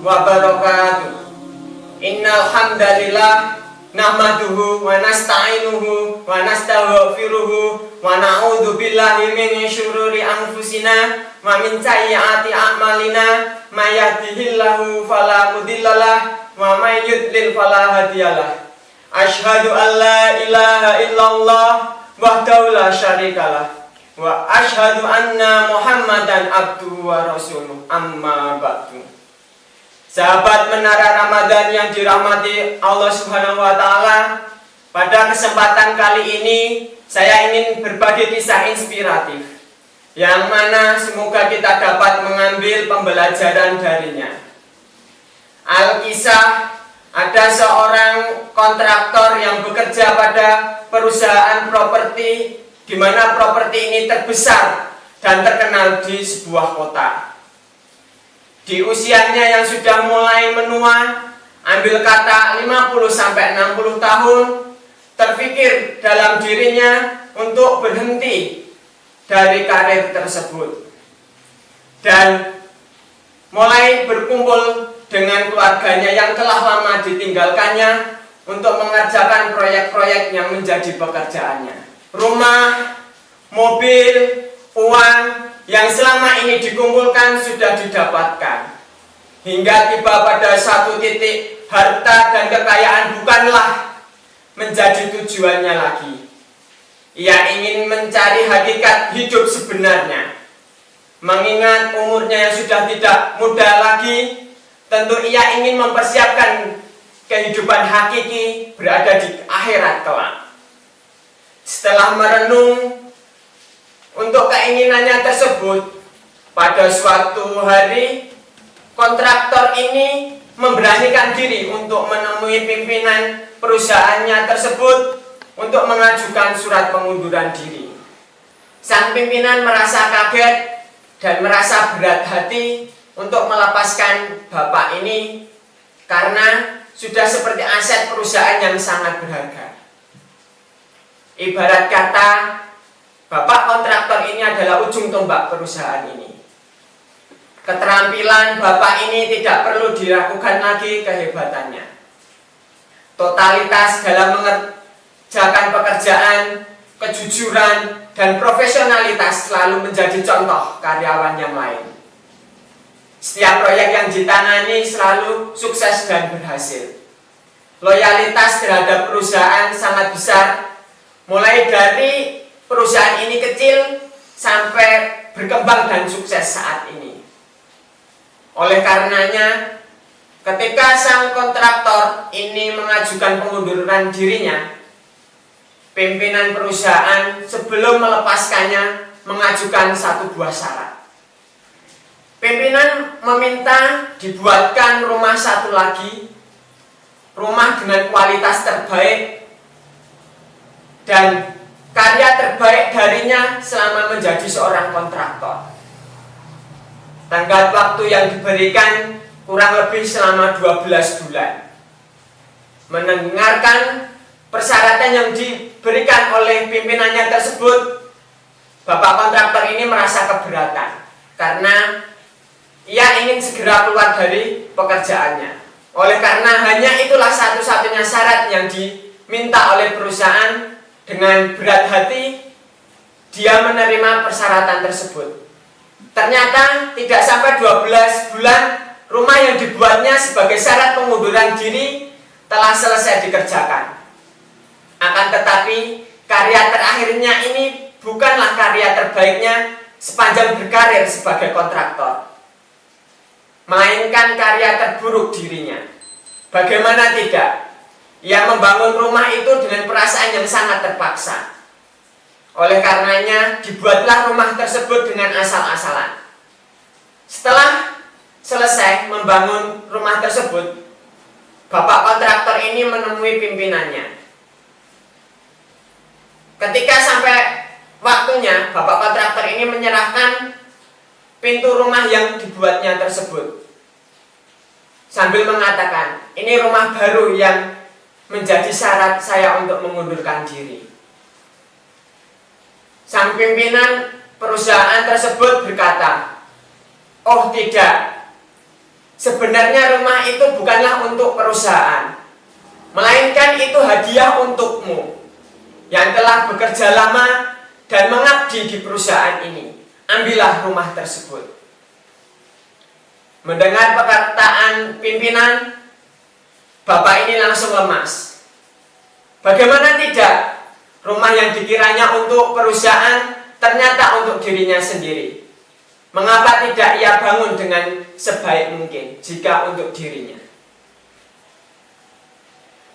wabarakatuh. Innal hamdalillah nahmaduhu wa nasta'inuhu wa nastaghfiruhu wa na'udzu billahi min syururi anfusina wa min sayyiati a'malina may yahdihillahu fala mudhillalah wa may yudlil fala hadiyalah. Asyhadu an la ilaha illallah wahdahu la syarikalah wa asyhadu anna Muhammadan abduhu wa rasuluh. Amma ba'du. Sahabat Menara Ramadan yang dirahmati Allah Subhanahu wa taala, pada kesempatan kali ini saya ingin berbagi kisah inspiratif yang mana semoga kita dapat mengambil pembelajaran darinya. Alkisah, ada seorang kontraktor yang bekerja pada perusahaan properti di mana properti ini terbesar dan terkenal di sebuah kota. Di usianya yang sudah mulai menua, ambil kata 50-60 tahun, terpikir dalam dirinya untuk berhenti dari karir tersebut dan mulai berkumpul dengan keluarganya yang telah lama ditinggalkannya untuk mengerjakan proyek-proyek yang menjadi pekerjaannya. Rumah, mobil, uang yang selama ini dikumpulkan sudah didapatkan. Hingga tiba pada satu titik, harta dan kekayaan bukanlah menjadi tujuannya lagi. Ia ingin mencari hakikat hidup sebenarnya. Mengingat umurnya yang sudah tidak muda lagi, tentu ia ingin mempersiapkan kehidupan hakiki berada di akhirat kelak. Setelah merenung untuk keinginannya tersebut, pada suatu hari kontraktor ini memberanikan diri untuk menemui pimpinan perusahaannya tersebut untuk mengajukan surat pengunduran diri. Sang pimpinan merasa kaget dan merasa berat hati untuk melepaskan bapak ini karena sudah seperti aset perusahaan yang sangat berharga. Ibarat kata, bapak kontraktor ini adalah ujung tombak perusahaan ini. Keterampilan bapak ini tidak perlu diragukan lagi kehebatannya. Totalitas dalam mengerjakan pekerjaan, kejujuran, dan profesionalitas selalu menjadi contoh karyawan yang lain. Setiap proyek yang ditangani selalu sukses dan berhasil. Loyalitas terhadap perusahaan sangat besar, mulai dari perusahaan ini kecil sampai berkembang dan sukses saat ini. Oleh karenanya, ketika sang kontraktor ini mengajukan pengunduran dirinya, pimpinan perusahaan sebelum melepaskannya mengajukan satu buah syarat. Pimpinan meminta dibuatkan rumah satu lagi, rumah dengan kualitas terbaik dan karya terbaik darinya selama menjadi seorang kontraktor. Tenggat waktu yang diberikan kurang lebih selama 12 bulan. Mendengarkan persyaratan yang diberikan oleh pimpinannya tersebut, bapak kontraktor ini merasa keberatan karena ia ingin segera keluar dari pekerjaannya. Oleh karena hanya itulah satu-satunya syarat yang diminta oleh perusahaan, dengan berat hati dia menerima persyaratan tersebut. Ternyata tidak sampai 12 bulan, rumah yang dibuatnya sebagai syarat pengunduran diri telah selesai dikerjakan. Akan tetapi karya terakhirnya ini bukanlah karya terbaiknya sepanjang berkarir sebagai kontraktor, melainkan karya terburuk dirinya. Bagaimana tidak? Ia membangun rumah itu dengan perasaan yang sangat terpaksa. Oleh karenanya, dibuatlah rumah tersebut dengan asal-asalan. Setelah selesai membangun rumah tersebut, bapak kontraktor ini menemui pimpinannya. Ketika sampai waktunya, bapak kontraktor ini menyerahkan pintu rumah yang dibuatnya tersebut, sambil mengatakan, ini rumah baru yang menjadi syarat saya untuk mengundurkan diri. Sang pimpinan perusahaan tersebut berkata, oh tidak, sebenarnya rumah itu bukanlah untuk perusahaan, melainkan itu hadiah untukmu yang telah bekerja lama dan mengabdi di perusahaan ini. Ambillah rumah tersebut. Mendengar perkataan pimpinan, bapak ini langsung lemas. Bagaimana tidak, rumah yang dikiranya untuk perusahaan ternyata untuk dirinya sendiri. Mengapa tidak ia bangun dengan sebaik mungkin jika untuk dirinya?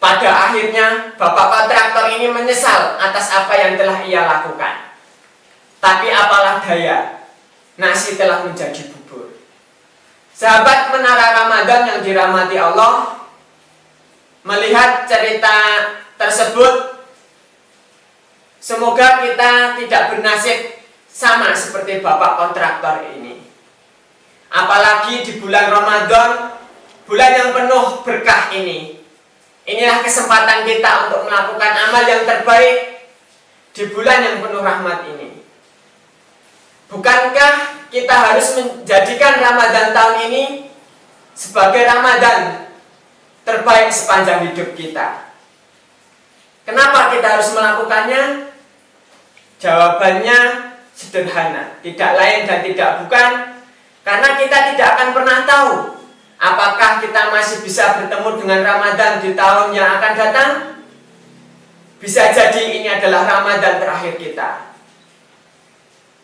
Pada akhirnya, bapak kontraktor ini menyesal atas apa yang telah ia lakukan. Tapi apalah daya, nasi telah menjadi bubur. Sahabat Menara Ramadan yang dirahmati Allah, melihat cerita tersebut, semoga kita tidak bernasib sama seperti bapak kontraktor ini. Apalagi di bulan Ramadan, bulan yang penuh berkah ini. Inilah kesempatan kita untuk melakukan amal yang terbaik di bulan yang penuh rahmat ini. Bukankah kita harus menjadikan Ramadan tahun ini sebagai Ramadan terbaik sepanjang hidup kita? Kenapa kita harus melakukannya? Jawabannya sederhana, tidak lain dan tidak bukan, karena kita tidak akan pernah tahu apakah kita masih bisa bertemu dengan Ramadan di tahun yang akan datang. Bisa jadi ini adalah Ramadan terakhir kita.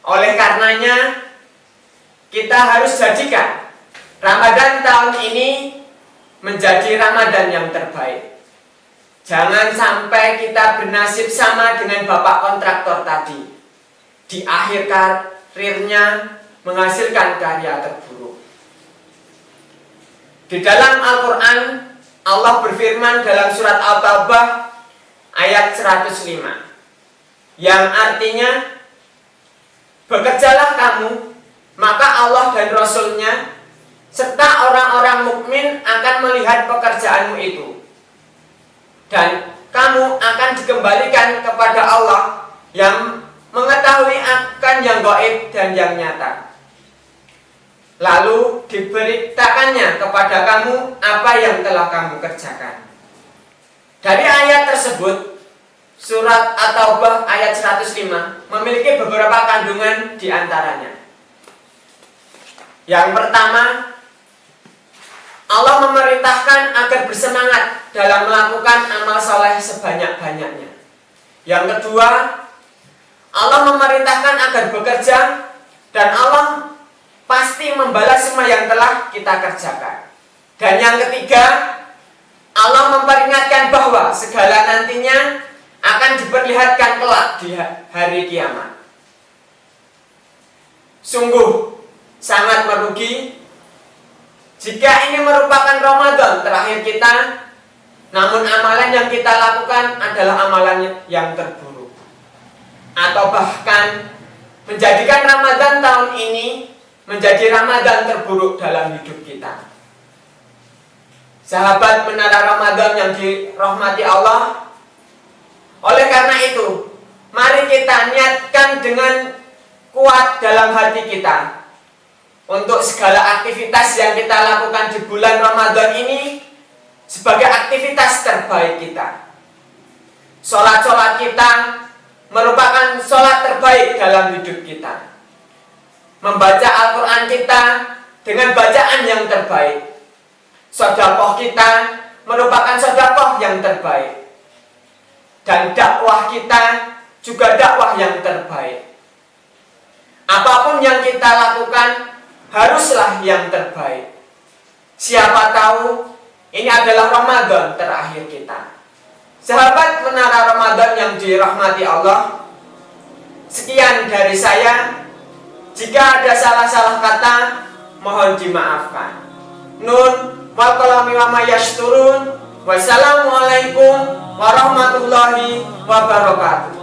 Oleh karenanya, kita harus jadikan Ramadan tahun ini menjadi Ramadan yang terbaik. Jangan sampai kita bernasib sama dengan bapak kontraktor tadi. Di akhir karirnya menghasilkan karya terburuk. Di dalam Al-Quran, Allah berfirman dalam surat At-Taubah ayat 105, yang artinya, bekerjalah kamu, maka Allah dan Rasul-Nya serta orang-orang mukmin akan melihat pekerjaanmu itu, dan kamu akan dikembalikan kepada Allah yang mengetahui akan yang gaib dan yang nyata. Lalu diberitakannya kepada kamu apa yang telah kamu kerjakan. Dari ayat tersebut, surat At-Taubah ayat 105 memiliki beberapa kandungan di antaranya. Yang pertama, Allah memerintahkan agar bersemangat dalam melakukan amal saleh sebanyak-banyaknya. Yang kedua, Allah memerintahkan agar bekerja, dan Allah pasti membalas semua yang telah kita kerjakan. Dan yang ketiga, Allah memperingatkan bahwa segala nantinya akan diperlihatkan kelak di hari kiamat. Sungguh sangat merugi jika ini merupakan Ramadan terakhir kita, namun amalan yang kita lakukan adalah amalan yang terburuk, atau bahkan menjadikan Ramadan tahun ini menjadi Ramadan terburuk dalam hidup kita. Sahabat Menara Ramadan yang dirahmati Allah, oleh karena itu, mari kita niatkan dengan kuat dalam hati kita untuk segala aktivitas yang kita lakukan di bulan Ramadan ini sebagai aktivitas terbaik kita. Sholat-sholat kita merupakan sholat terbaik dalam hidup kita. Membaca Al-Quran kita dengan bacaan yang terbaik. Sedekah kita merupakan sedekah yang terbaik. Dan dakwah kita juga dakwah yang terbaik. Apapun yang kita lakukan haruslah yang terbaik. Siapa tahu ini adalah Ramadan terakhir kita. Sahabat Menara Ramadan yang dirahmati Allah, sekian dari saya. Jika ada salah-salah kata, mohon dimaafkan. Nun wal qalami wa ma yasturun. Wassalamualaikum warahmatullahi wabarakatuh.